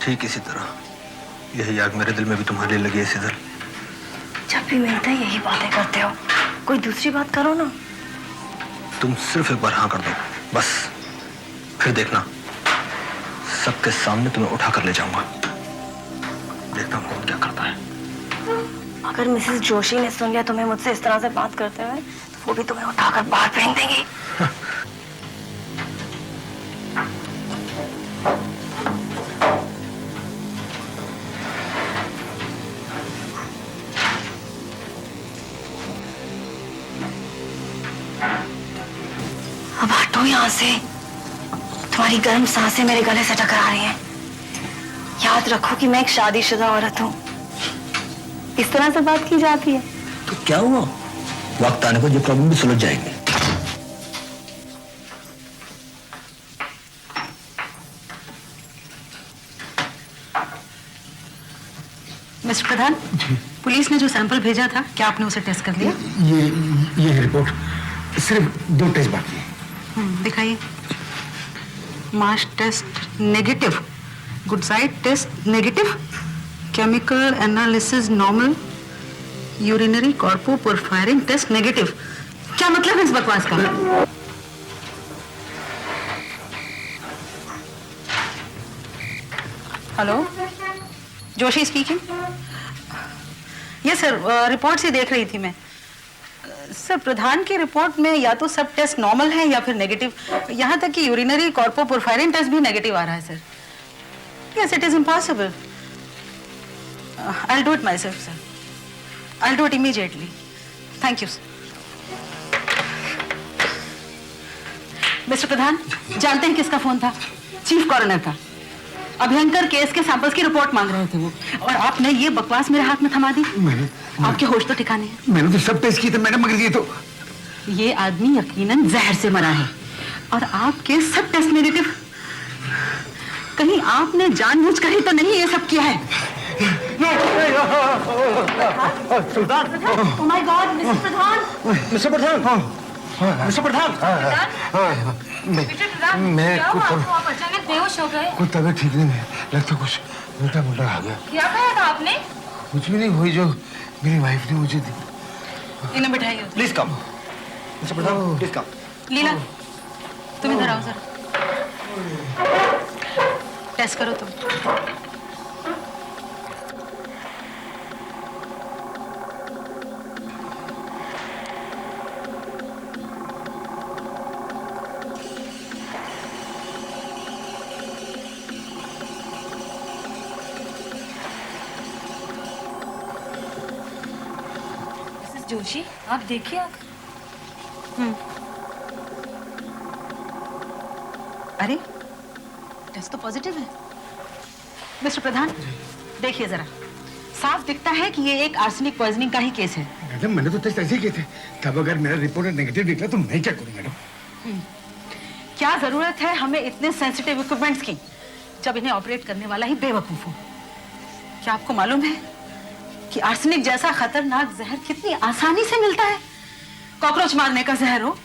ठीक इसी तरह यही आग मेरे दिल में भी तुम्हारे लिए लगी है सिदल। जब भी मिलते हैं यही बातें करते हो, कोई दूसरी बात करो ना। तुम सिर्फ एक बार हाँ कर दो बस, फिर देखना सबके सामने तुम्हें उठा कर ले जाऊंगा। देखता हूँ कौन क्या करता है। अगर मिसेस जोशी ने सुन लिया तुम्हें मुझसे इस तरह से बात करते हुए, तो वो भी तुम्हें उठाकर बाहर फेंक देंगी। अब हटो यहाँ से, तुम्हारी गर्म सांसें मेरे गले से टकरा रही हैं। याद रखो कि मैं एक शादीशुदा औरत हूँ। इस तरह से बात की जाती है तो क्या हुआ, वक्त आने पर ये प्रॉब्लम भी सुलझ जाएगी। मिस्टर प्रधान, पुलिस ने जो सैंपल भेजा था, क्या आपने उसे टेस्ट कर लिया? ये रिपोर्ट सिर्फ 2 टेस्ट बाकी है। दिखाइए। Mass test negative, good side test negative, chemical analysis normal, urinary coproporphyrin test negative. क्या मतलब है इस बकवास का? Hello, Joshi speaking. Yes sir, report से देख रही थी मैं। सर, प्रधान की रिपोर्ट में या तो सब टेस्ट नॉर्मल है या फिर नेगेटिव, यहाँ तक कि यूरिनरी कॉर्पोपोरफायरिन टेस्ट भी नेगेटिव आ रहा है sir. Yes, it is impossible. I will do it myself sir, I will do it immediately. Thank you sir. Mister Pradhan, जानते हैं किसका फोन था? चीफ कॉरोनर का। अभयंकर केस के सैंपल्स की रिपोर्ट मांग रहे थे वो, और आपने ये बकवास मेरे हाथ में थमा दी। आपके होश तो ठिकाने हैं। मैंने तो सब टेस्ट किए थे मैडम, मगर ये तो ये आदमी यकीनन जहर से मरा है, और आपके सब टेस्ट नेगेटिव। कहीं आपने जानबूझकर ही तो नहीं ये सब किया है? Oh my God, mister Pradhan. Mister Pradhan, mister Pradhan, मैं आप अचानक बेहोश हो गए। कुछ तबीयत ठीक नहीं है, लगता कुछ उल्टा मुल्टा आ गया। क्या कहा था आपने? कुछ भी नहीं, वही जो मेरी वाइफ ने मुझे दी। इन्हें बिठाइए। Please come mister Pradhan, please come. Leela, तुम इधर आओ सर। टेस्ट करो तुम। जोशी, आप देखिए। अरे, टेस्ट तो पॉजिटिव है। मिस्टर प्रधान, देखिए जरा, साफ दिखता है कि ये एक आर्सेनिक पॉइजनिंग का ही केस है। मैडम, मैंने तो टेस्ट ऐसे किए थे, तब अगर मेरा रिपोर्ट नेगेटिव निकला तो मैं क्या करूं मैडम? क्या जरूरत है हमें इतने सेंसिटिव इक्विपमेंट्स की, जब इन्हें ऑपरेट करने वाला ही बेवकूफ हो? क्या आपको मालूम है कि आर्सेनिक जैसा खतरनाक जहर कितनी आसानी से मिलता है? कॉकरोच मारने का जहर हो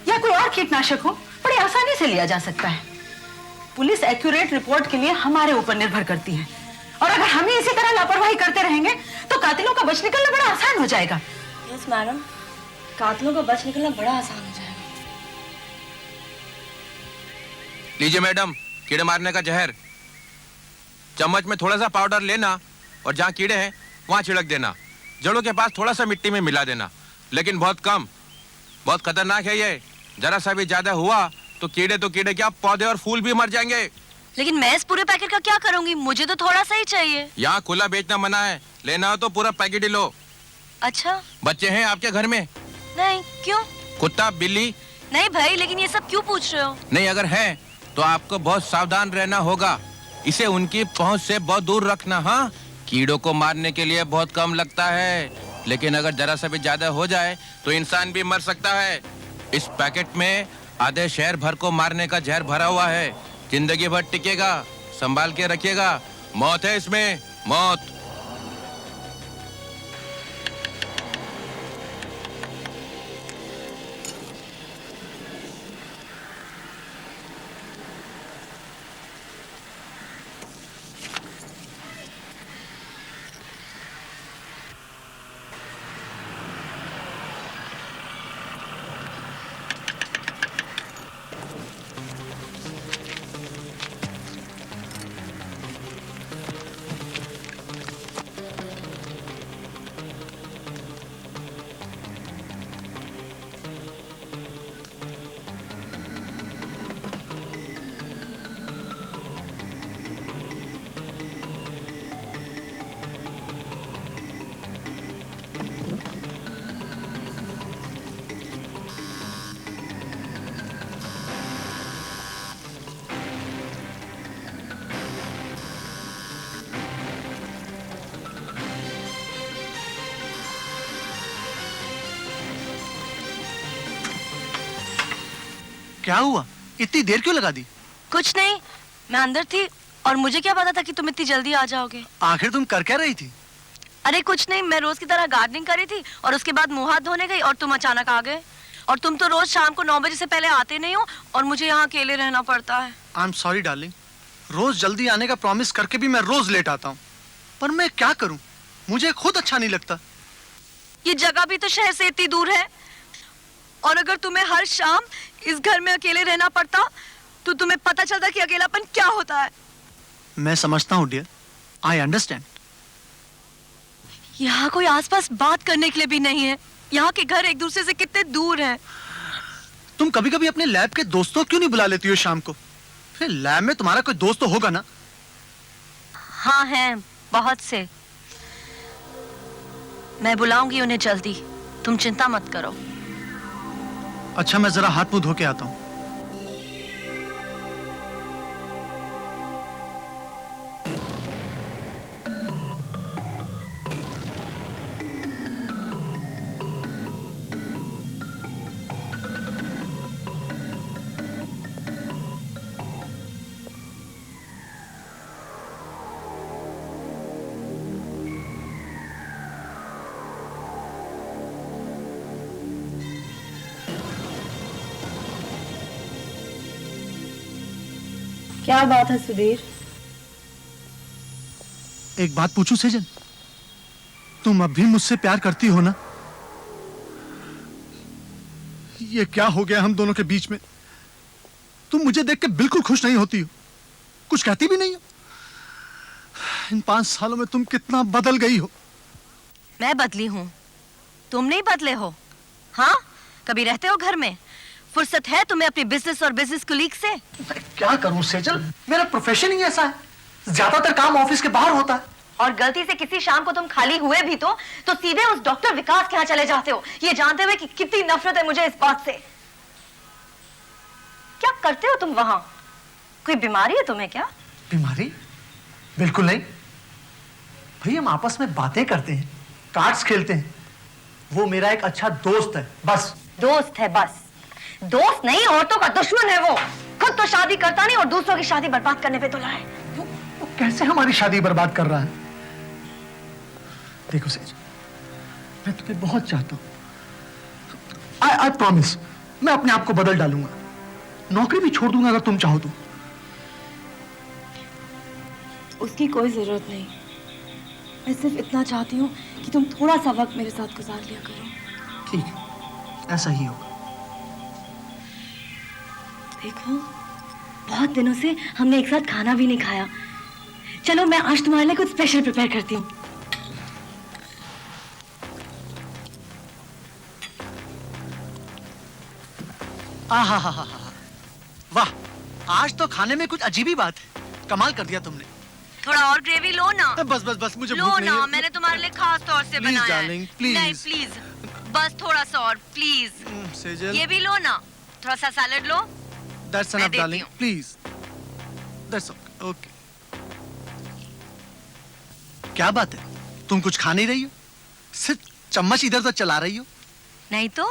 या कोई और कीटनाशक हो, बड़ी आसानी से लिया जा सकता है। पुलिस एक्यूरेट रिपोर्ट के लिए हमारे ऊपर निर्भर करती है, और अगर हम ही इसी तरह लापरवाही करते रहेंगे तो कातिलों का बच निकलना बड़ा आसान हो जाएगा। यस मैडम, कातिलों का बच निकलना बड़ा आसान हो जाएगा। लीजिए मैडम, कीड़े मारने का जहर। चम्मच में थोड़ा सा पाउडर लेना और जहाँ कीड़े हैं वहां छिड़क देना। जड़ों के पास थोड़ा सा मिट्टी में मिला देना, लेकिन बहुत कम। बहुत खतरनाक है ये, जरा सा भी ज्यादा हुआ तो कीड़े क्या, पौधे और फूल भी मर जाएंगे। लेकिन मैं इस पूरे पैकेट का क्या करूंगी? मुझे तो थोड़ा सा ही चाहिए। यहाँ खुला बेचना मना है, लेना हो तो पूरा पैकेट ही लो। अच्छा, बच्चे हैं आपके घर में? नहीं। क्यों? कुत्ता बिल्ली? नहीं भाई, लेकिन ये सब क्यों पूछ रहे हो? नहीं, अगर है तो आपको बहुत सावधान रहना होगा। इसे उनकी पहुंच से बहुत दूर रखना। हाँ, कीड़ों को मारने के लिए बहुत कम लगता है, लेकिन अगर जरा सा भी ज्यादा हो जाए तो इंसान भी मर सकता है। इस पैकेट में आधे शहर भर को मारने का जहर भरा हुआ है, जिंदगी भर टिकेगा, संभाल के रखिएगा। मौत है इसमें, मौत। क्या हुआ? इतनी देर क्यों लगा दी? कुछ नहीं, मैं अंदर थी और मुझे क्या पता था कि तुम इतनी जल्दी आ जाओगे। आखिर तुम कर क्या रही थी? अरे कुछ नहीं, मैं रोज की तरह गार्डनिंग कर रही थी और उसके बाद मुंह हाथ धोने गई और तुम अचानक आ गए। और तुम तो रोज शाम को 9 बजे से पहले आते नहीं हो और मुझे यहाँ अकेले रहना पड़ता है। आई एम सॉरी डार्लिंग, रोज जल्दी आने का प्रॉमिस करके भी मैं रोज लेट आता हूँ, पर मैं क्या करूँ, मुझे खुद अच्छा नहीं लगता। ये जगह भी तो शहर से इतनी दूर है और अगर तुम्हें हर शाम इस घर में अकेले रहना पड़ता तो तुम्हें पता चलता कि अकेलापन क्या होता है। मैं समझता हूँ डियर, आई अंडरस्टैंड। यहाँ कोई आसपास बात करने के लिए भी नहीं है। यहाँ के घर एक दूसरे से कितने दूर हैं। तुम कभी कभी अपने लैब के दोस्तों क्यों नहीं बुला लेती हो शाम को? फिर लैब में तुम्हारा कोई दोस्त तो होगा ना? हाँ हैं, बहुत से। मैं बुलाऊंगी उन्हें जल्दी, तुम चिंता मत करो। अच्छा, मैं जरा हाथ मुंह धो के आता हूँ। क्या बात है सुधीर? एक बात पूछूं सेजल, तुम अब भी मुझसे प्यार करती हो ना? ये क्या हो गया हम दोनों के बीच में? तुम मुझे देख के बिल्कुल खुश नहीं होती हो, कुछ कहती भी नहीं हो। इन 5 सालों में तुम कितना बदल गई हो। मैं बदली हूँ, तुम नहीं बदले हो। हाँ, कभी रहते हो घर में? फुर्सत है तुम्हें अपने बिजनेस और बिजनेस कोलीग से? मैं क्या करूं सेजल, मेरा प्रोफेशन ही ऐसा है, ज्यादातर काम ऑफिस के बाहर होता है। और गलती से किसी शाम को तुम खाली हुए भी तो सीधे उस डॉक्टर विकास के यहाँ चले जाते हो, ये जानते हुए कि कितनी नफरत है मुझे इस बात से। क्या करते हो तुम वहां? कोई बीमारी है तुम्हें क्या? बीमारी? बिल्कुल नहीं भाई, हम आपस में बातें करते हैं, कार्ड्स खेलते हैं। वो मेरा एक अच्छा दोस्त है, बस। दोस्त है बस? दोस्त नहीं, औरतों का दुश्मन है वो। खुद तो शादी करता नहीं और दूसरों की शादी बर्बाद करने पे तुला है। वो कैसे हमारी शादी बर्बाद कर रहा है? देखो सेज, मैं तुम्हें बहुत चाहता हूं। आई प्रॉमिस, मैं अपने आप को बदल डालूंगा, नौकरी भी छोड़ दूंगा अगर तुम चाहो तो। उसकी कोई जरूरत नहीं, मैं सिर्फ इतना चाहती हूँ कि तुम थोड़ा सा वक्त मेरे साथ गुजार लिया करो। ठीक है, ऐसा ही होगा। देखो, बहुत दिनों से हमने एक साथ खाना भी नहीं खाया। चलो मैं आज तुम्हारे लिए कुछ स्पेशल प्रिपेयर करती हूँ। आहा, वाह, आज तो खाने में कुछ अजीब ही बात है। कमाल कर दिया तुमने। थोड़ा और ग्रेवी लो ना। बस मुझे लो भूख नहीं ना, है। मैंने तुम्हारे लिए खास तौर से Please, बनाया है। darling, please. नहीं प्लीज, बस थोड़ा सा और प्लीज। सेजल, ये भी लो ना, थोड़ा सा सैलेड लो। that's मैं enough, देती darling. हूँ। Please. That's okay. क्या बात है, तुम कुछ खा नहीं रही हो? सिर्फ चम्मच इधर उधर चला रही हो। नहीं तो?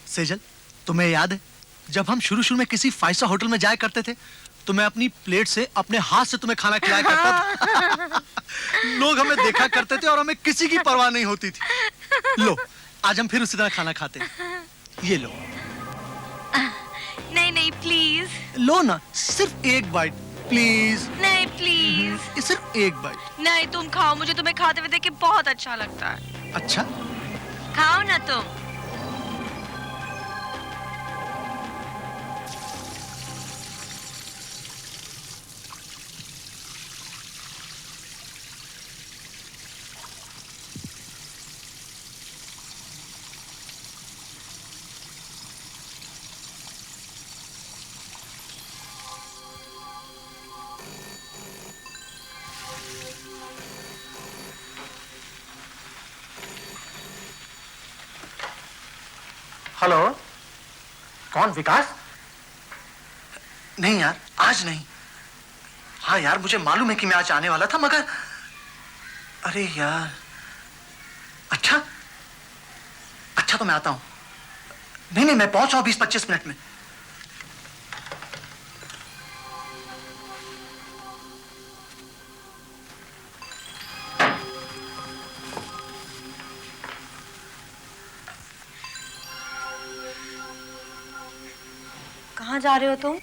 सेजल, तुम्हें याद है जब हम शुरू में किसी 5 स्टार होटल में जाया करते थे तो मैं अपनी प्लेट से अपने हाथ से तुम्हें खाना खिलाया करता था। लोग हमें देखा करते थे और हमें किसी की परवाह नहीं होती थी। लो, आज हम फिर उसी तरह खाना खाते हैं। ये लो। नहीं प्लीज। लो ना, सिर्फ एक बाइट प्लीज। नहीं प्लीज। सिर्फ एक बाइट। नहीं, तुम खाओ, मुझे तुम्हें खाते हुए देख के बहुत अच्छा लगता है। अच्छा, खाओ ना तुम। हेलो, कौन? विकास? नहीं यार, आज नहीं। हाँ यार, मुझे मालूम है कि मैं आज आने वाला था, मगर अरे यार, अच्छा तो मैं आता हूँ। नहीं नहीं, मैं पहुंच रहा हूँ 20-25 मिनट में। कहाँ जा रहे हो तुम?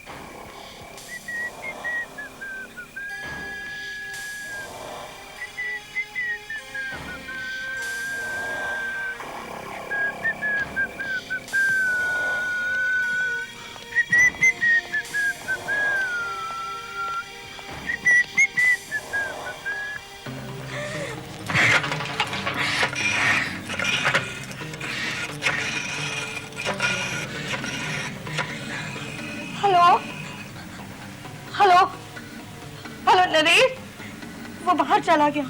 हेलो हेलो हेलो नरेश, वो बाहर चला गया।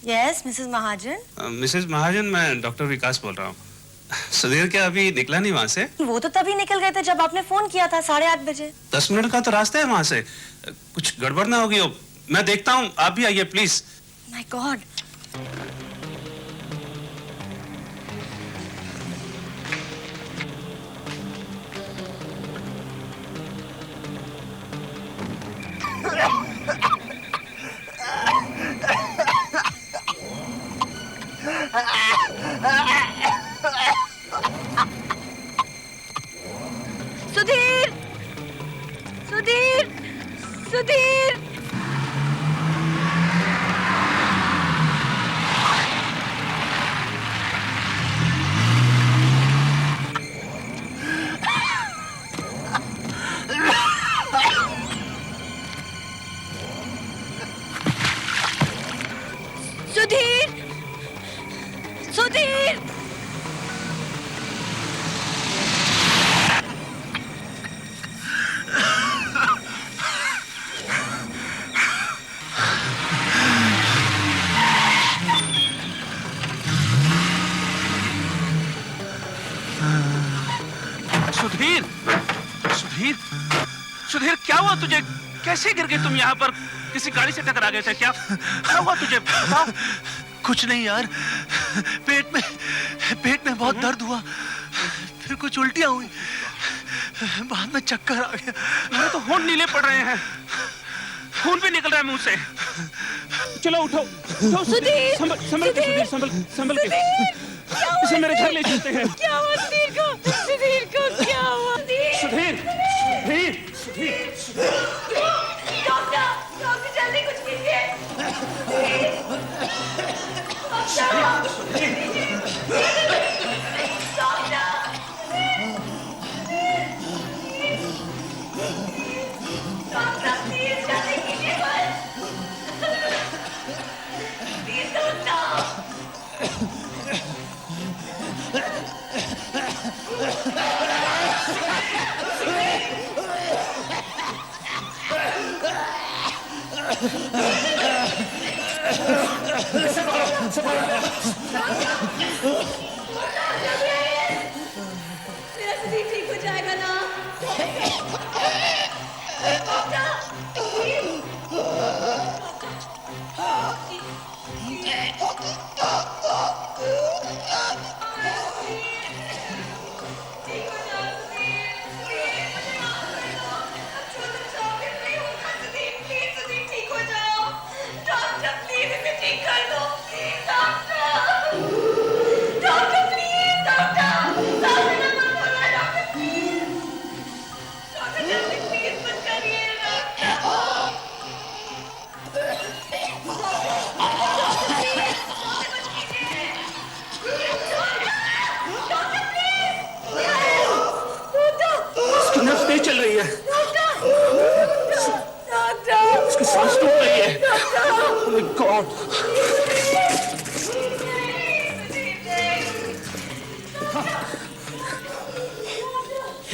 यस मिसेस महाजन। मिसेस महाजन, मैं डॉक्टर विकास बोल रहा हूँ। सुधीर क्या अभी निकला नहीं वहाँ से? वो तो तभी निकल गए थे जब आपने फोन किया था 8:30 बजे। 10 मिनट का तो रास्ता है वहाँ से। कुछ गड़बड़ ना होगी हो। मैं देखता हूँ, आप भी आइए please. My God. Sudhir Sudhir Sudhir Sudhir Sudhir Sudhir, Sudhir, Sudhir, क्या हुआ तुझे? कैसे गिर गए तुम यहाँ पर? किसी गाड़ी से टकरा गए थे क्या? क्या हुआ तुझे? बताओ। कुछ नहीं यार, पेट में बहुत दर्द हुआ, फिर कुछ उल्टियां हुई, बाद में चक्कर आ गया। मेरे तो होंठ नीले पड़ रहे हैं, खून भी निकल रहा है मुंह से। चलो उठो, उठो। सुधीर, संभल के सुधीर, संभल के। इसे मेरे घर ले चलते हैं। क्या हुआ सुधीर को? सुधीर को क्या हुआ? सुधीर, सुधीर, सुधीर। डॉक्टर, डॉक्टर जल्दी कुछ कीजिए। डॉक्टर प्लीज जल्दी कीजिए प्लीज डॉक्टर।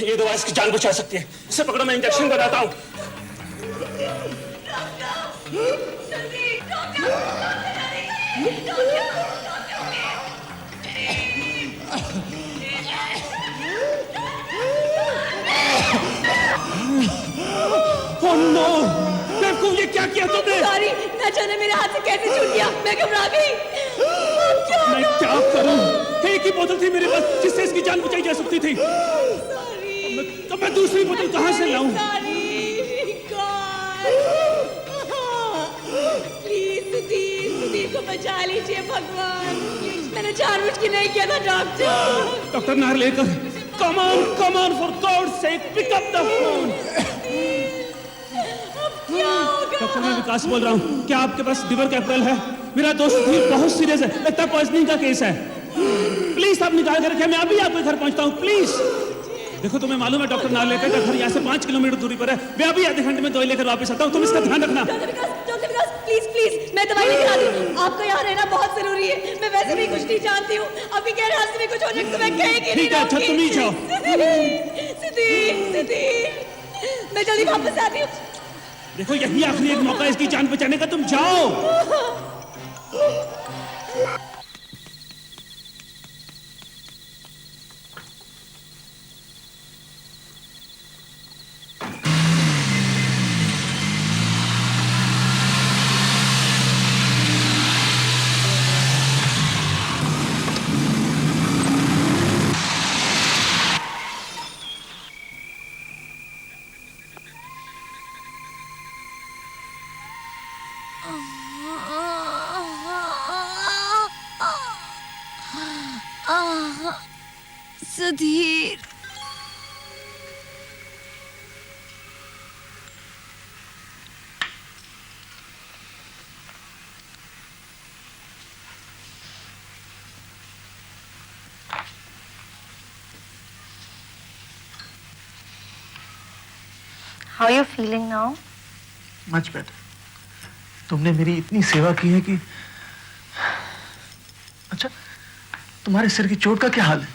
ये दवा इसकी जान बचा सकती है। इसे पकड़ो, मैं इंजेक्शन बनाता हूँ। Oh no! बेवकूफ, ये क्या किया तुमने? सॉरी, ना जाने मेरे हाथ से कैसे छूट गया, मैं घबरा गई। मैं क्या करूं? एक ही बोतल थी मेरे पास जिससे इसकी जान बचाई जा सकती थी। तो मैं दूसरी बोतल कहां से लाऊं? प्लीज सुधीर को बचा लीजिए भगवान। मैंने जानबूझ के नहीं किया था doctor. Doctor Narlekar, come on, for God's sake, pick up the phone. Doctor, मैं विकास बोल रहा हूँ। क्या आपके पास लिवर कैपिटल है? मेरा दोस्त सुधीर बहुत सीरियस है, लगता है पॉइजनिंग का केस है। प्लीज आप निकाल कर रखें, मैं अभी आपके घर पहुंचता हूँ, प्लीज। देखो, तुम्हें मालूम है डॉक्टर नार्लेकर का घर यहाँ से 5 किलोमीटर दूरी पर है। मैं अभी आधे घंटे में दवाई लेकर वापस आता हूँ, तुम इसका ध्यान रखना। डॉक्टर विकास, प्लीज मैं दवाई लेकर आती हूँ। आपका यहाँ रहना बहुत जरूरी है। मैं वैसे भी कुछ नहीं जानती हूँ, अभी कह रास्ते में कुछ हो जाए तो मैं कहेगी नहीं। ठीक है, अच्छा तुम ही जाओ। सुधीर, मैं जल्दी वापस आती हूँ। देखो, यही आखिरी एक मौका इसकी जान बचाने का, तुम जाओ। Sudhir, How are you feeling now? Much better. तुमने मेरी इतनी सेवा की है कि। अच्छा, तुम्हारे सिर की चोट का क्या हाल है?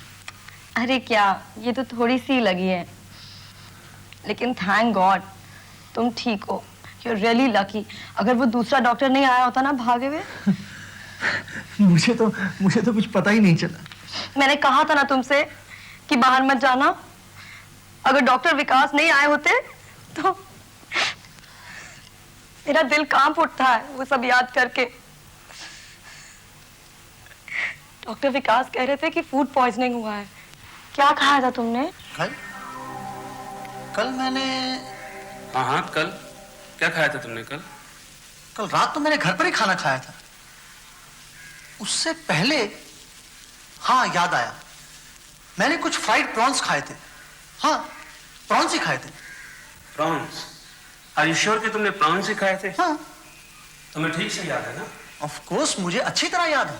अरे क्या, ये तो थोड़ी सी लगी है, लेकिन थैंक गॉड तुम ठीक हो। You're really lucky। अगर वो दूसरा डॉक्टर नहीं आया होता ना भागे हुए। मुझे तो कुछ पता ही नहीं चला। मैंने कहा था ना तुमसे कि बाहर मत जाना। अगर डॉक्टर विकास नहीं आए होते तो मेरा दिल कांप उठता है वो सब याद करके। डॉक्टर विकास कह रहे थे कि फूड पॉइजनिंग हुआ है। क्या खाया था तुमने? कल मैंने। हाँ, कल क्या खाया था तुमने? कल रात तो मैंने घर पर ही खाना खाया था। उससे पहले, हाँ याद आया, मैंने कुछ फ्राइड प्रॉन्स खाए थे। हाँ, प्रॉन्स ही खाए थे। प्रॉन्स? आर यू श्योर कि तुमने प्रॉन्स ही खाए थे? हाँ। तुम्हें ठीक से याद है ना? ऑफ कोर्स, मुझे अच्छी तरह याद है।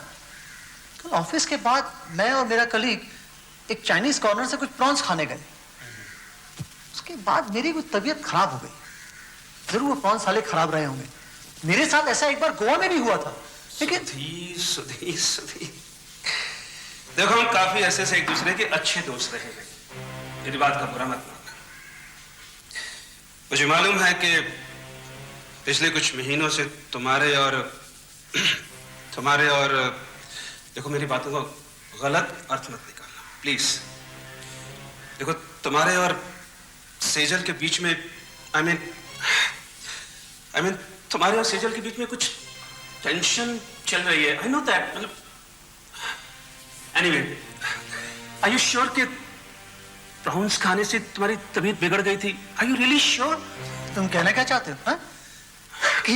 कल ऑफिस के बाद मैं और मेरा कलीग एक चाइनीज कॉर्नर से कुछ प्रॉन्स खाने गए। उसके बाद मेरी कुछ तबीयत खराब हो गई। जरूर वो प्रॉन्स साले खराब रहे होंगे। मेरे साथ ऐसा एक बार गोवा में भी हुआ था। लेकिन सुधीर, देखो, हम काफी ऐसे से एक दूसरे के अच्छे दोस्त रहे हैं। मेरी बात का बुरा मत मानना। मुझे मालूम है कि पिछले कुछ महीनों से तुम्हारे और देखो, मेरी बातों को गलत अर्थ मत निकालना प्लीज। देखो, तुम्हारे और सेजल के बीच में आई मीन तुम्हारे और सेजल के बीच में कुछ टेंशन चल रही है। I know that. मतलब एनीवे, आर यू श्योर कि प्रॉन्स खाने से तुम्हारी तबीयत बिगड़ गई थी? Are you really sure? तुम कहना क्या चाहते हो? हा? कि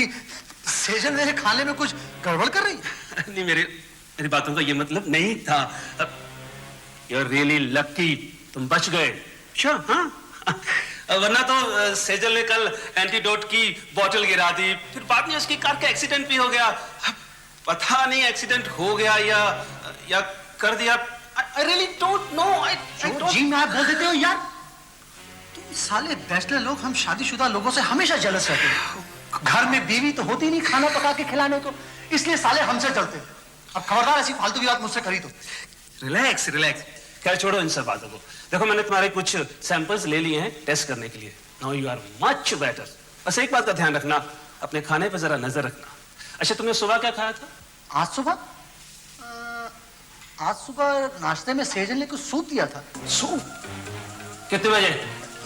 सेजल मेरे खाने में कुछ गड़बड़ कर रही है? नहीं, मेरी बातों का ये मतलब नहीं था। यू आर रियली लकी, तुम बच गए। श्योर? हाँ, वरना तो सेजल ने कल एंटीडोट की बोतल गिरा दी, फिर बाद में उसकी कार का एक्सीडेंट भी हो गया। पता नहीं एक्सीडेंट हो गया या कर दिया। I really don't know. I don't... जी मैं आप बोल देते हो यार। तुम साले बैचलर लोग हम शादीशुदा लोगों से हमेशा जेलस रहते हैं। घर में बीवी तो होती नहीं खाना पका के खिलाने को, इसलिए साले हमसे जलते हैं। अब खबरदार ऐसी फालतू की बात मुझसे करी तो। रिलैक्स। खैर छोड़ो इन सब बातों को। देखो मैंने तुम्हारे कुछ सैंपल्स ले लिए हैं टेस्ट करने के लिए। Now you are much better. बस एक बात का ध्यान रखना, अपने खाने पर जरा नजर रखना। अच्छा तुमने सुबह क्या खाया था? आज सुबह नाश्ते में सेजल ने कुछ सूप दिया था। सूप? कितने बजे?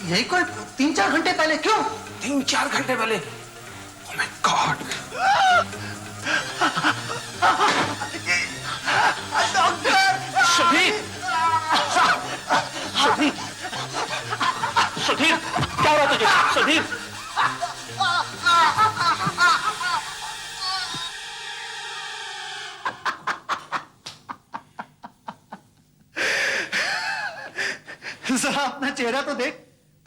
यही कोई 3-4 घंटे पहले। क्यों? 3-4 घंटे पहले? ओह माय गॉड। सुधीर! सुधीर! सुधीर! क्या हुआ तुझे? सुधीर! जरा अपना चेहरा तो देख।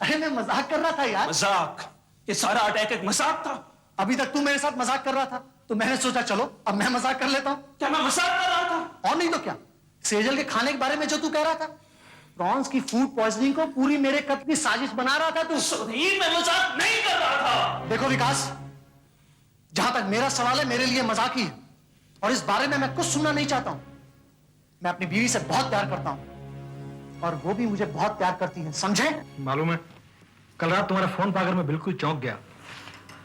अरे मैं मजाक कर रहा था यार। मजाक? ये सारा अटैक एक मजाक था? अभी तक तू मेरे साथ मजाक कर रहा था तो मैंने सोचा चलो अब मैं मजाक कर लेता हूँ। क्या मैं मजाक कर रहा था? और नहीं तो क्या। सेजल के खाने के बारे में जो तू कह रहा था, प्रॉन्स की फूड पॉइजनिंग को पूरी मेरे कत्ल की साजिश बना रहा था तू। सुधीर मैं मजाक नहीं कर रहा था। देखो विकास, जहां तक मेरा सवाल है मेरे लिए मजाक ही है और इस बारे में मैं कुछ सुनना नहीं चाहता हूं। मैं अपनी बीवी से बहुत प्यार करता हूं और वो भी मुझे बहुत प्यार करती है, समझे? मालूम है, कल रात तुम्हारा फोन पाकर मैं बिल्कुल चौंक गया।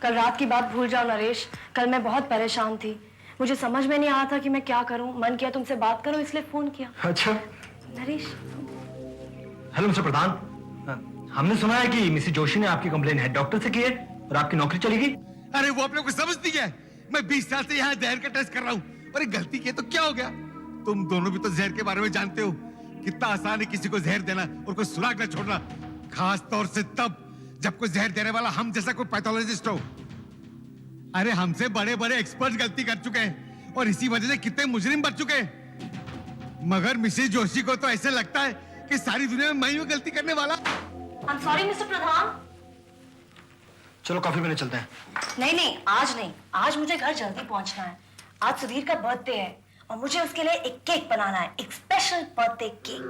कल रात की बात भूल जाओ नरेश। कल मैं बहुत परेशान थी, मुझे समझ में नहीं आ रहा था कि मैं क्या करूं। मन किया तुमसे बात करूं इसलिए फोन किया। अच्छा नरेश। हेलो मिस्टर प्रधान, हमने सुना है कि मिसेस जोशी ने आपकी कंप्लेन हेड डॉक्टर से की है और आपकी नौकरी चलेगी। अरे वो आप लोग को समझ नहीं है, मैं 20 साल से यहाँ जहर का टेस्ट कर रहा हूँ और एक गलती की तो क्या हो गया? तुम दोनों भी तो जहर के बारे में जानते हो, कितना आसान है किसी को जहर देना और कोई सुराग न छोड़ना, खास तौर से तब जब कोई जहर देने वाला हम जैसा कोई पैथोलॉजिस्ट हो। अरे हमसे बड़े बड़े एक्सपर्ट गलती कर चुके हैं और इसी वजह से कितने मुजरिम बच चुके हैं, मगर मिसेस जोशी को तो ऐसे लगता है कि सारी दुनिया में मैं ही गलती करने वाला। आई एम सॉरी मिस्टर प्रधान। चलो कॉफी पीने चलते हैं। नहीं नहीं, आज नहीं। आज मुझे घर जल्दी पहुंचना है। आज सुधीर का बर्थडे है और मुझे उसके लिए एक केक बनाना है, एक स्पेशल बर्थडे केक।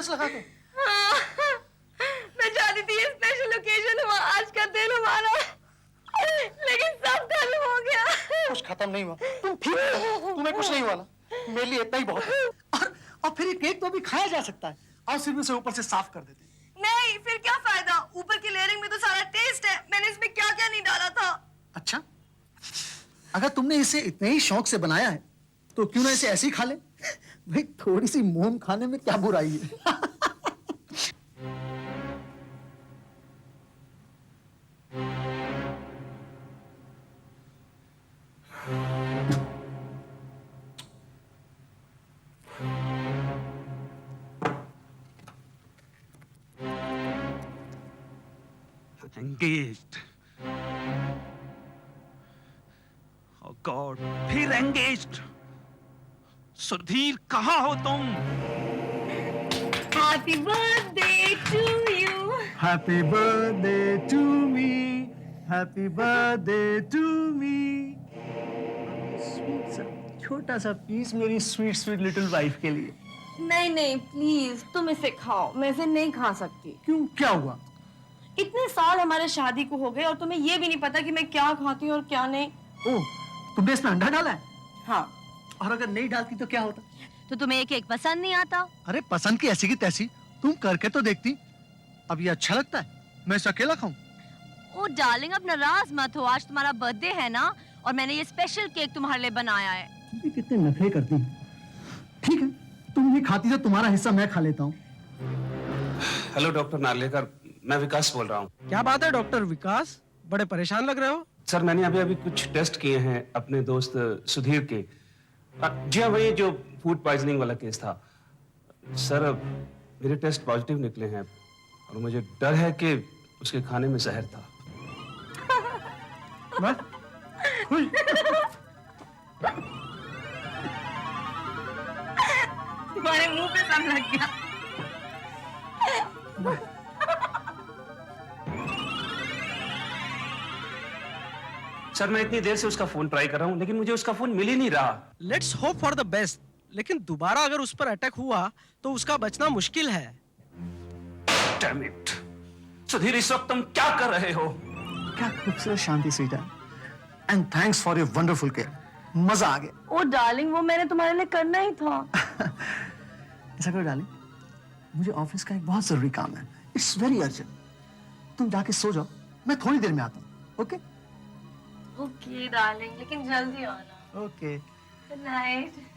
लगा के। मैं चाहती थी स्पेशल ओकेजन हुआ, आज का दिन हमारा, लेकिन सब डल हो गया। कुछ खत्म नहीं हुआ, तुम ठीक हो, तुम्हें कुछ नहीं हुआ ना, मेरे लिए इतना ही बहुत है। और फिर ये केक तो अभी खाया जा सकता है, और सिर्फ इसे ऊपर से साफ कर देते। नहीं, फिर क्या फायदा, ऊपर की लेयरिंग में तो सारा टेस्ट है, मैंने इसमें क्या क्या नहीं डाला था। अच्छा, अगर तुमने इसे इतने ही शौक से बनाया है तो क्यों ना इसे ऐसे ही खा ले। भाई थोड़ी सी मोम खाने में क्या बुराई है। Engaged. Oh God, फिर engaged. सुधीर कहाँ हो तुम? Happy birthday to you. Happy birthday to me. Happy birthday to me. Sweet सा छोटा सा पीस मेरी स्वीट स्वीट लिटिल वाइफ के लिए। नहीं नहीं प्लीज, तुम इसे खाओ, मैं इसे नहीं खा सकती। क्यों, क्या हुआ? इतने साल हमारे शादी को हो गए और तुम्हें ये भी नहीं पता कि मैं क्या खाती हूँ और क्या नहीं। ओह, तुमने इसमें अंडा डाला है? हाँ। और अगर नहीं डालती तो क्या होता? तो तुम्हें एक पसंद नहीं आता? अरे पसंद की ऐसी की तैसी, तुम करके तो देखती। अब ये अच्छा लगता है, मैं इसे अकेला खाऊं? ओ डार्लिंग, अब नाराज मत हो, आज तुम्हारा बर्थडे है ना, और मैंने ये स्पेशल केक तुम्हारे लिए बनाया है। तुम कितने नखरे करती हो। ठीक है, तुम ये खाती तो तुम्हारा हिस्सा मैं खा लेता हूँ। हेलो डॉक्टर नार्लेकर, मैं विकास बोल रहा हूँ। क्या बात है डॉक्टर विकास, बड़े परेशान लग रहे हो? सर मैंने अभी कुछ टेस्ट किए हैं अपने दोस्त सुधीर के। जी हाँ, वही जो फूड पॉइजनिंग वाला केस था। सर मेरे टेस्ट पॉजिटिव निकले हैं और मुझे डर है कि उसके खाने में जहर था। तुम्हारे मुंह पे सब लग गया। सर मैं इतनी देर से उसका फोन ट्राई कर रहा हूँ लेकिन मुझे उसका फोन मिल ही नहीं रहा। Let's hope for the best, लेकिन दोबारा अगर उस पर अटैक हुआ तो उसका बचना मुश्किल है। Damn it! सुधीर, इस वक्त तुम क्या कर रहे हो? क्या खूबसूरत शांति स्वीटा, and thanks for your wonderful care. मजा आ गया। ओ डार्लिंग, वो मैंने तुम्हारे लिए करना ही था। ऐसा करो डार्लिंग, मुझे ऑफिस का एक बहुत जरूरी काम है, इट्स वेरी अर्जेंट। तुम जाके सो जाओ, मैं थोड़ी देर में आता हूँ। ओके ओके डार्लिंग, लेकिन जल्दी आना। ओके। Good night.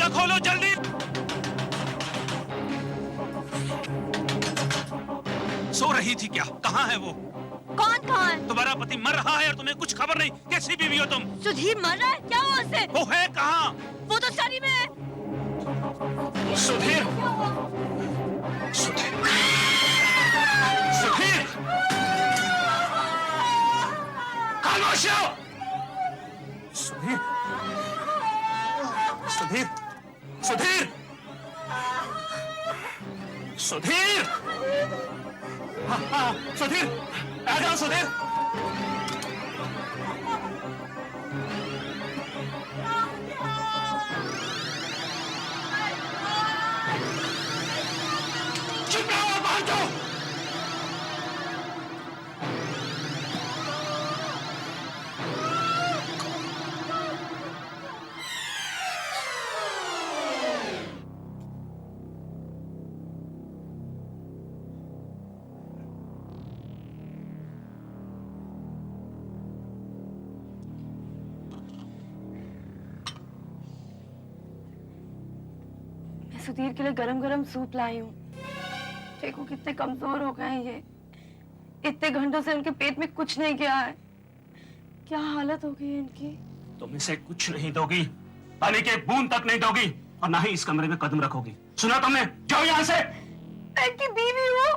दरवाजा खोलो जल्दी। सो रही थी क्या? कहाँ है वो? कौन कहाँ है? तुम्हारा पति मर रहा है और तुम्हें कुछ खबर नहीं। कैसी बीवी हो तुम? सुधीर मर रहा है? क्या हुआ उससे? वो है कहाँ? वो तो स्टडी में है। सुधीर, सुधीर, सुधीर, खामोश हो। सुधीर, सुधीर, सुधीर, सुधीर, हाँ, सुधीर, आ जाओ सुधीर। चुप रहो, बाहर जाओ। सुधीर के लिए गरम गरम सूप लाई हूँ। देखो कितने कमजोर हो गए हैं ये। इतने घंटों से उनके पेट में कुछ नहीं गया है। क्या हालत हो गई है इनकी। तुम इसे कुछ नहीं दोगी, पानी की एक बूंद तक नहीं दोगी और ना ही इस कमरे में कदम रखोगी। सुना तुमने? जाओ यहाँ से। मैं इनकी बीवी हूँ।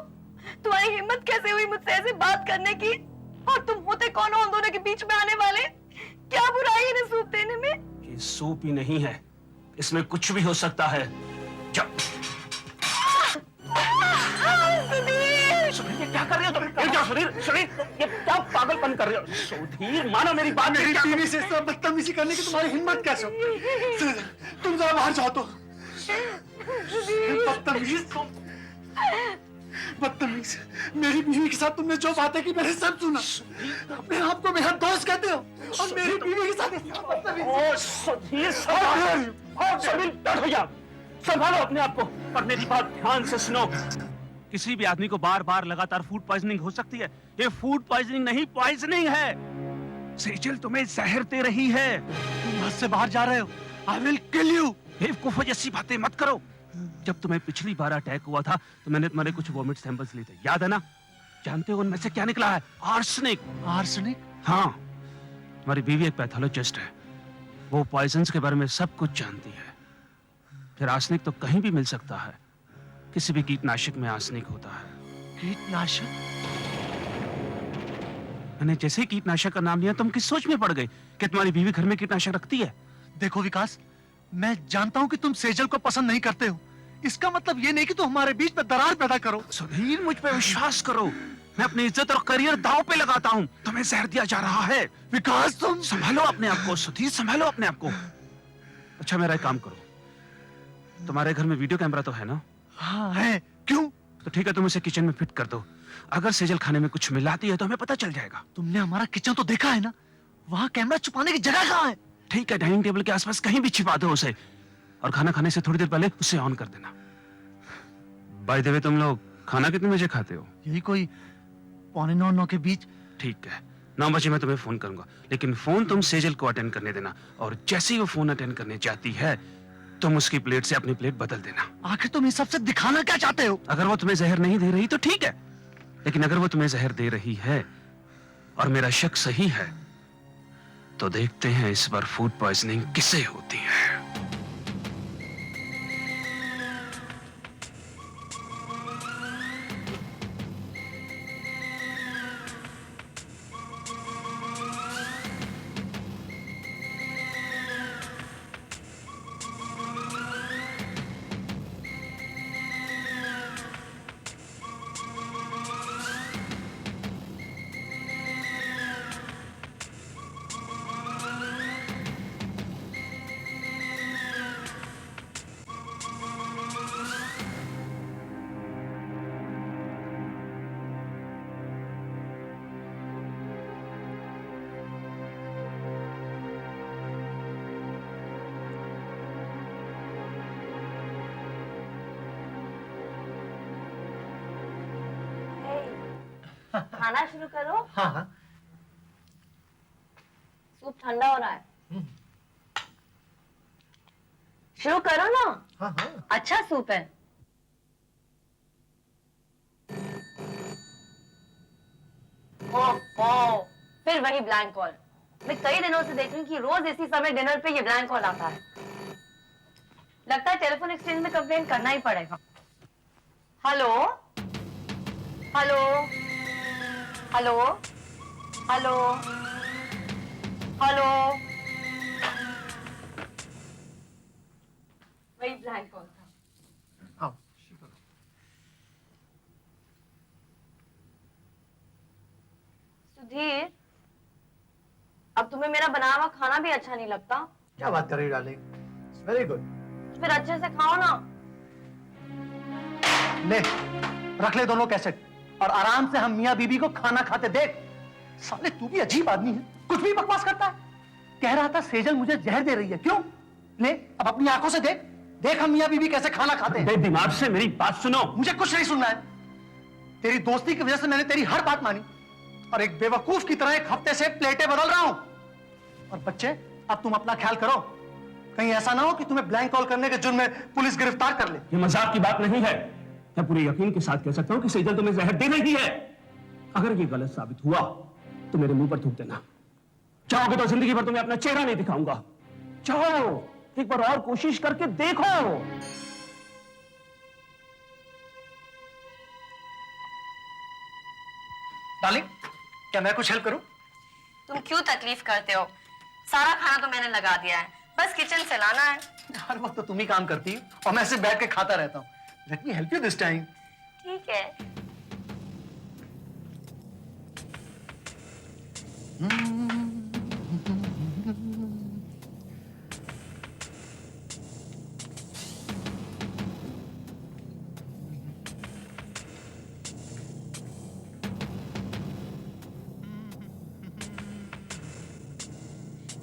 तुम्हारी हिम्मत कैसे हुई मुझसे ऐसे बात करने की? और तुम होते कौन हो उन दोनों के बीच में आने वाले? क्या बुराई है इन्हें सूप देने में? ये सूप ही नहीं है, इसमें कुछ भी हो सकता है। जाओ। सुधीर, ये क्या कर रहे हो तुम? ये क्या सुधीर? सुधीर, ये क्या पागलपन कर रहे हो? सुधीर, मानो मेरी बात। मेरी बीवी से इस तरह बदतमीजी करने की तुम्हारी हिम्मत कैसे हो? तुम जरा बाहर जाओ तो। बदतमीज तुम, बदतमीज। मेरी बीवी के साथ तुमने जो बातें की मैंने सब सुना। अपने आप को मेरा दोस्त कहते हो और मेरी बीवी के साथ बदतमीज। ओ सुधीर, सुधीर, बैठ भैया, संभालो अपने आप को और मेरी बात ध्यान से सुनो। किसी भी आदमी को बार बार लगातार फूड पॉइजनिंग हो सकती है। ये फूड पॉइजनिंग नहीं, पॉइजनिंग है। सेजल तुम्हें जहर दे रही है। तुम हद से बाहर जा रहे हो। I will kill you। बेवकूफों जैसी बातें मत करो। जब तुम्हें पिछली बार अटैक हुआ था तो मैंने तुम्हारे कुछ वोमिट सैंपल्स लिए थे, याद है ना? जानते हो उनमें से क्या निकला है? आर्सेनिक। आर्सेनिक? हाँ, तुम्हारी बीवी एक पैथोलॉजिस्ट है। वो पॉइजन्स के बारे में सब कुछ जानती है। फिर आर्सेनिक तो कहीं भी मिल सकता है। किसी भी कीटनाशक में आर्सेनिक होता है। कीटनाशक? मैंने जैसे ही कीटनाशक का नाम लिया तुम किस सोच में पड़ गई कि तुम्हारी बीवी घर में कीटनाशक रखती है? देखो विकास, मैं जानता हूँ कि तुम सेजल को पसंद नहीं करते हो। इसका मतलब ये नहीं कि तुम हमारे बीच में दरार पैदा करो। सुधीर, मुझ पे विश्वास करो। मैं अपनी इज्जत और करियर दांव पे लगाता हूँ। तुम्हें जहर दिया जा रहा है। विकास, तुम संभालो अपने आप को। सुधीर, संभालो अपने आप को। अच्छा, मेरा एक काम करो, तुम्हारे घर में वीडियो कैमरा तो है ना? हाँ है। क्यों? तो ठीक है, तुम इसे किचन में फिट कर दो। अगर सेजल खाने में कुछ मिलाती है तो हमें पता चल जाएगा। तुमने हमारा किचन तो देखा है ना? वहाँ कैमरा छुपाने की जगह कहाँ है? ठीक है, डाइनिंग टेबल के आसपास कहीं भी छिपा दो उसे और खाना खाने से थोड़ी देर पहले उसे ऑन कर देना। बाय द वे, तुम लोग खाना कितने बजे खाते हो? यही कोई 8:45 के बीच। ठीक है, 9 बजे मैं तुम्हें फोन करूंगा, लेकिन फोन तुम सेजल को अटेंड करने देना और जैसे ही वो फोन अटेंड करने जाती है तुम उसकी प्लेट से अपनी प्लेट बदल देना। आखिर तुम इस सबसे दिखाना क्या चाहते हो? अगर वो तुम्हें जहर नहीं दे रही तो ठीक है, लेकिन अगर वो तुम्हें जहर दे रही है और मेरा शक सही है तो देखते हैं इस बार फूड पॉइजनिंग किसे होती है। खाना शुरू करो। हाँ हाँ। सूप ठंडा हो रहा है। शुरू करो ना। हाँ हाँ। अच्छा सूप है। ओह, फिर वही ब्लैंक कॉल। मैं कई दिनों से देख रही हूँ कि रोज इसी समय डिनर पे ये ब्लैंक कॉल आता है। लगता है टेलीफोन एक्सचेंज में कंप्लेंट करना ही पड़ेगा। Hello hello hello hello hello, वही ब्लैंक कॉल था। आओ। सुधीर, अब तुम्हें मेरा बनाया हुआ खाना भी अच्छा नहीं लगता? क्या बात कर रही डार्लिंग? Very good. फिर अच्छे से खाओ ना। ले, रख ले दोनों कैसेट और आराम से हम मियां बीबी को खाना खाते देख। साले तू भी अजीब आदमी है, कुछ भी बकवास करता है। कह रहा था सेजल मुझे जहर दे रही है, क्यों? ले अब अपनी आंखों से देख, देख हम मियां बीबी कैसे खाना खाते हैं। दिमाग से मेरी बात सुनो। मुझे कुछ नहीं सुनना है। तेरी दोस्ती की वजह से मैंने तेरी हर बात मानी और एक बेवकूफ की तरह एक हफ्ते से प्लेटें बदल रहा हूं। और बच्चे, अब तुम अपना ख्याल करो, कहीं ऐसा ना हो कि तुम्हें ब्लैंक कॉल करने के जुर्म में पुलिस गिरफ्तार कर ले। ये मजाक की बात नहीं है। मैं पूरे यकीन के साथ कह सकता हूं कि सेजल तुम्हें जहर दे रही है। अगर ये गलत साबित हुआ तो मेरे मुंह पर थूक देना। चाहोगे तो जिंदगी भर तुम्हें अपना चेहरा नहीं दिखाऊंगा। चाहो एक बार और कोशिश करके देखो। डार्लिंग, क्या मैं कुछ हेल्प करूं? तुम क्यों तकलीफ करते हो? सारा खाना तो मैंने लगा दिया है, बस किचन से लाना है। हर वक्त तो तुम ही काम करती हो और मैं सिर्फ बैठ के खाता रहता हूं। Let me help you this time. ठीक है।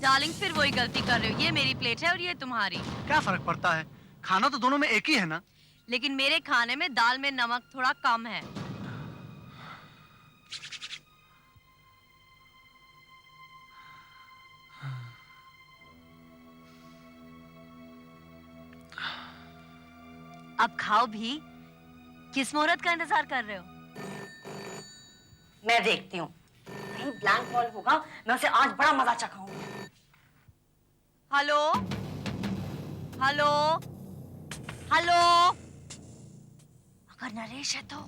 डार्लिंग फिर वही गलती कर रहे हो। ये मेरी प्लेट है और ये तुम्हारी। क्या फर्क पड़ता है? खाना तो दोनों में एक ही है ना। लेकिन मेरे खाने में दाल में नमक थोड़ा कम है। अब खाओ भी। किस मुहूर्त का इंतजार कर रहे हो? मैं देखती हूँ, कहीं ब्लैंक कॉल होगा, मैं उसे आज बड़ा मजा चखाऊंगी। हेलो हेलो हेलो, अगर नरेश है तो।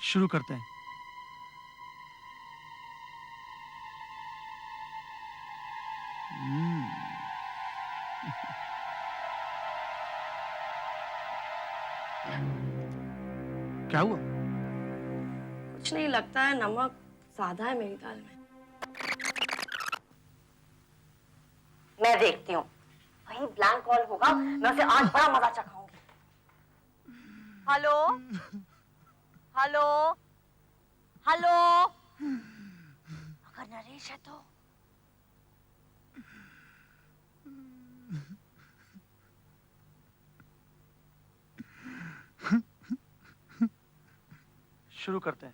शुरू करते हैं। क्या हुआ? कुछ नहीं, लगता है नमक ज्यादा है मेरी दाल में। मैं देखती हूँ, वही ब्लैंक कॉल होगा, मैं उसे आज बड़ा मजा चखाऊंगी। हेलो हेलो हेलो, अगर नरेश है तो। शुरू करते हैं।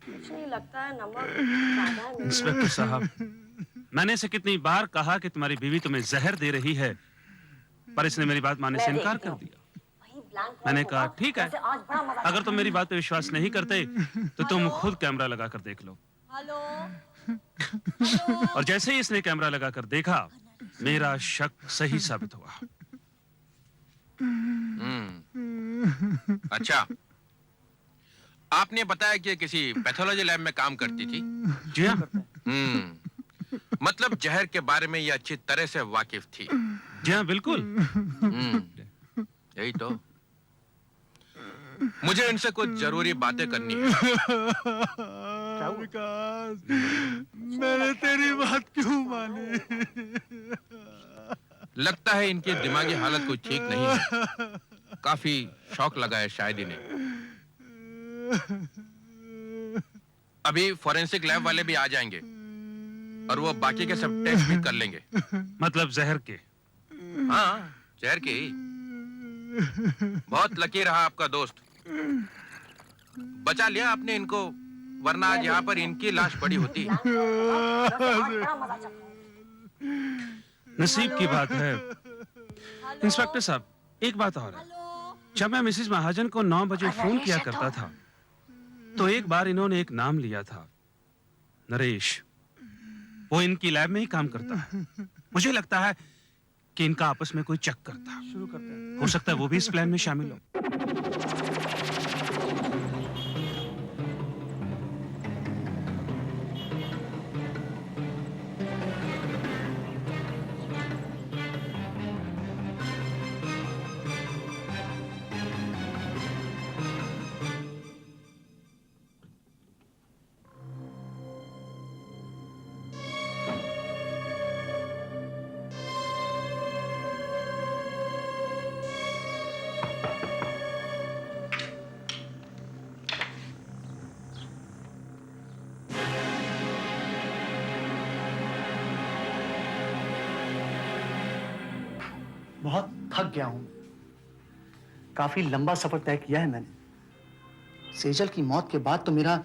कुछ नहीं, लगता है नमक ज्यादा है। इंस्पेक्टर साहब, मैंने इसे कितनी बार कहा कि तुम्हारी बीवी तुम्हें जहर दे रही है, पर इसने मेरी बात मानने से इनकार कर दिया। मैंने कहा ठीक है, अगर तुम मेरी बात पे विश्वास नहीं करते तो तुम खुद कैमरा लगा कर देख लो। हेलो और जैसे ही इसने कैमरा लगा कर देखा, मेरा शक सही साबित हुआ। अच्छा, आपने बताया कि किसी पैथोलॉजी लैब में काम करती थी? जी हाँ। मतलब जहर के बारे में ये अच्छी तरह से वाकिफ थी। जी हाँ, बिल्कुल। यही तो। मुझे इनसे कुछ जरूरी बातें करनी है। विकास, मैंने तेरी बात क्यों मानी? लगता है इनकी दिमागी हालत कुछ ठीक नहीं है। काफी शौक लगा है शायद इन्हें। अभी फॉरेंसिक लैब वाले भी आ जाएंगे और वो बाकी के सब टेस्ट भी कर लेंगे। मतलब जहर के? हाँ, जहर के ही। बहुत लकी रहा आपका दोस्त, बचा लिया आपने इनको, वरना आज यहाँ पर इनकी लाश पड़ी होती। नसीब की बात है। इंस्पेक्टर साहब, एक बात और है। जब मैं मिसेस महाजन को 9 बजे फोन किया करता था तो एक बार इन्होंने एक नाम लिया था, नरेश। वो इनकी लैब में ही काम करता है। मुझे लगता है कि इनका आपस में कोई चक्कर था। शुरू करते हैं। हो सकता है वो भी इस प्लान में शामिल हो। बहुत थक गया हूं। काफी लंबा सफर तय किया है मैंने। सेजल की मौत के बाद तो मेरा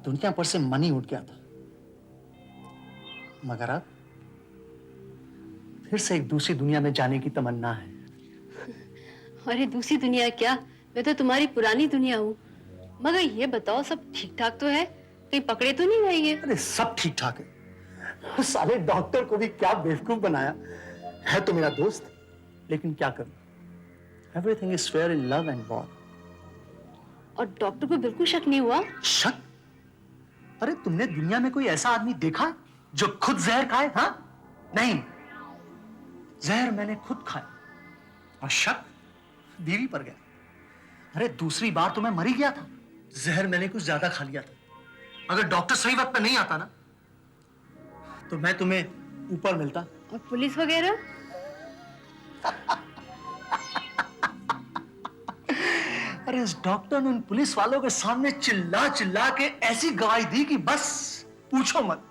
दुनिया पर से मन ही उठ गया था, मगर अब फिर से एक दूसरी दुनिया में जाने की तमन्ना है। अरे दूसरी दुनिया क्या, मैं तो तुम्हारी पुरानी दुनिया हूँ। मगर ये बताओ, सब ठीक ठाक तो है? कहीं पकड़े तो नहीं रहेंगे? अरे सब ठीक ठाक है। साले डॉक्टर को भी क्या बेवकूफ बनाया है। तो मेरा दोस्त, लेकिन क्या करूं? Everything is fair in love and war. और डॉक्टर को बिल्कुल शक नहीं हुआ? शक? अरे तुमने दुनिया में कोई ऐसा आदमी देखा जो खुद जहर खाए? हाँ? नहीं, जहर मैंने खुद खाया और शक बीवी पर गया। अरे दूसरी बार तो मैं मर ही गया था, जहर मैंने कुछ ज्यादा खा लिया था। अगर डॉक्टर सही वक्त पे नहीं आता ना तो मैं तुम्हें ऊपर मिलता। और पुलिस वगैरह? अरे इस डॉक्टर ने उन पुलिस वालों के सामने चिल्ला चिल्ला के ऐसी गवाही दी कि बस पूछो मत,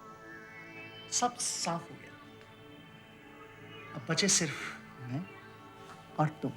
सब साफ हो गया। अब बचे सिर्फ मैं और तुम।